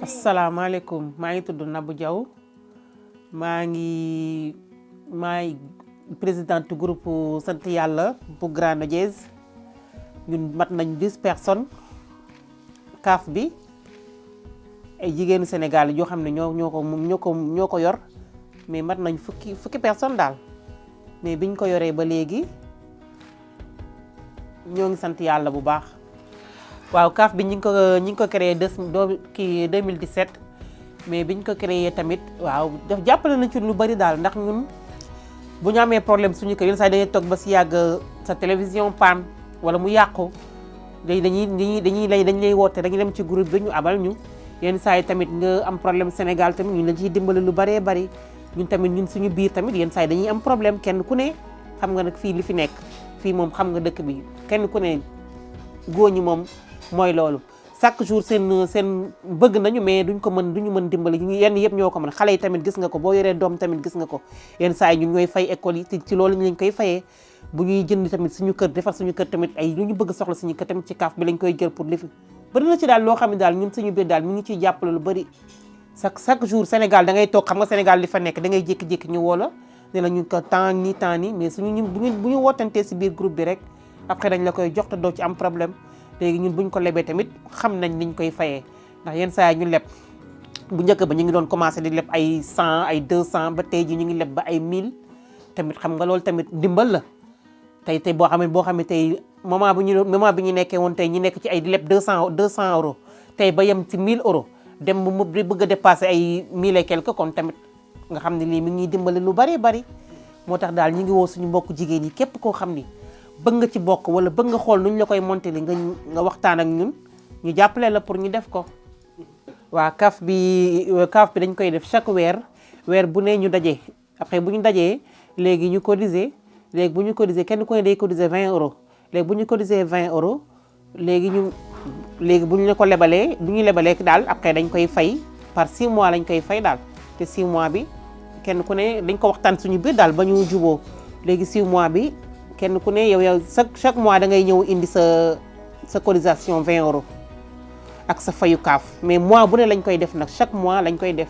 asalaamaaleykum maa ngi tudd Nabou Diaw maay présidente groupe sant yàlla bu Grande Dièze ñun mat nañ 10 personnes CAF bi ay jigéenu Sénégal yoo xam ne ñoo ko yor mais mat nañ fukki personnes daal mais biñ ko yoree ba léegi ñoo ngi sant yàlla bu baax. waaw CAF bi ñi ngi ko créé 2017 mais biñ ko créé tamit waaw daf jàppale nañ ci lu bari daal ndax ñun bu ñu amee problème suñu kër yenn saa yi dañuy toog ba si yàgg sa télévision panne wala mu yàqu dañ lay woote dañuy dem ci groupe bi ñu abal ñu yenn saa yi tamit nga am problème Sénégal tamit ñun la ciy dimbali lu baree bari ñun tamit ñun suñu biir tamit yenn saa yi dañuy am problème kenn ku ne xam nga nag fii li fi nekk fii moom xam nga dëkk bi kenn ku ne góor ñi moom mooy loolu chaque jour seen bëgg nañu mais duñu mën dimbali yenn yëpp ñoo ko mën xale yi tamit gis nga ko boo yoree doom tamit gis nga ko yenn saa yi ñun ñooy fay école yi ci loolu lañ koy fayee bu ñuy jënd tamit suñu kër defar suñu kër tamit ay lu ñu bëgg soxla suñu kër tamit ci CAF bi lañ koy jël pour lifi bëri na ci daal loo xam ne daal ñun suñu biir daal ñu ngi ciy jàppale lu bëri chaque jour Sénégal da ngay toog xam nga Sénégal li fa nekk da ngay jékki-jékki ñu woo la ne la ñu ko temps nii mais suñu bu ñu wootantee si biir groupe bi rek après dañ la koy jox te doo ci am problème léegi ñun buñ ko lebee tamit xam nañ niñ koy fayee ndax yenn saa yi ñu leb bu njëkk ba ñu ngi doon commencé di leb ay 100 ay 200 ba tey ji ñu ngi leb ba ay 1000 tamit xam nga loolu tamit dimbal la tey boo xam ne tey moment bi ñu nekkee woon tey ñi nekk ci ay di leb 200 euros tey ba yem ci 1000 euros dem mu bëgg a dépassé ay 1000 et quelque kon tamit nga xam ne lii mi ngi dimbali lu bari bari moo tax daal ñu ngi woo suñu mbokk jigéen yi képp koo xam ni bëgg nga ci bokk wala bëgg nga xool nuñ la koy monté li nga waxtaan ak ñun ñu jàppale la pour ñu def ko. waa CAF bi dañ koy def chaque weer bu ne ñu daje après bu ñu dajee léegi ñu cotiser léegi bu ñu cotiser kenn ku ne day cotiser 20 euros léegi bu ñu cotiser 20 euros léegi bu ñu la ko lebalee bu ñu lebalee daal après dañ koy fay par 6 mois lañ koy fay daal te 6 mois bi kenn ku ne dañ ko waxtaan suñu biir daal ba ñu juboo léegi 6 mois bi. kenn ku ne yow chaque mois da ngay ñëw indi sa cotisation 20 euros ak sa fayu CAF mais mois bu ne lañ koy def nag chaque mois lañ koy def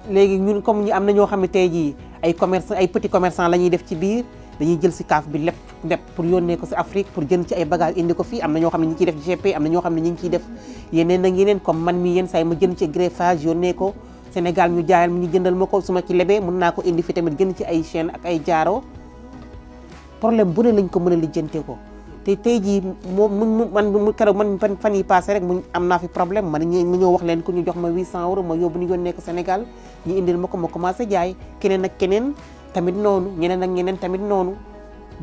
léegi ñun comme ñi am na ñoo xam ne tey jii ay petits commerçants la ñuy def ci biir dañuy jël si CAF bi lépp pour yónnee ko si Afrique pour jënd ci ay bagages indi ko fii am na ñoo xam ne ñi ciy def GP am na ñoo xam ne ñi ngi ciy def yeneen ak yeneen comme man mi yenn saa yi ma jënd ci greffage yónnee ko Sénégal ñu jaayal ñu jëndal ma ko su ma ci lebee mën naa ko indi fi tamit jënd ci ay chaîne ak ay jaaro problème bu ne lañ ko mën a lijjante ko te tey jii man keroog man fan yi passé rek mu am naa fi problème ma ñëw wax leen ko ñu jox ma 800 euros ma yóbbu ñu yónnee ko Sénégal ñu indil ma ko ma commencé jaay keneen ak keneen tamit noonu ñeneen ak ñeneen tamit noonu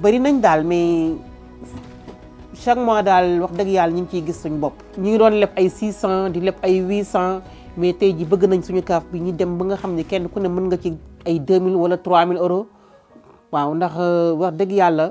bëri nañ daal mais chaque mois daal wax dëgg yàlla ñu ngi ciy gis suñu bopp. ñu ngi doon leb ay 600 di leb ay 800 mais tey jii bëgg nañ suñu CAF bi ñu dem ba nga xam ne kenn ku ne mën nga ci ay 2000 wala 3000 euros. waaw ndax wax dëgg yàlla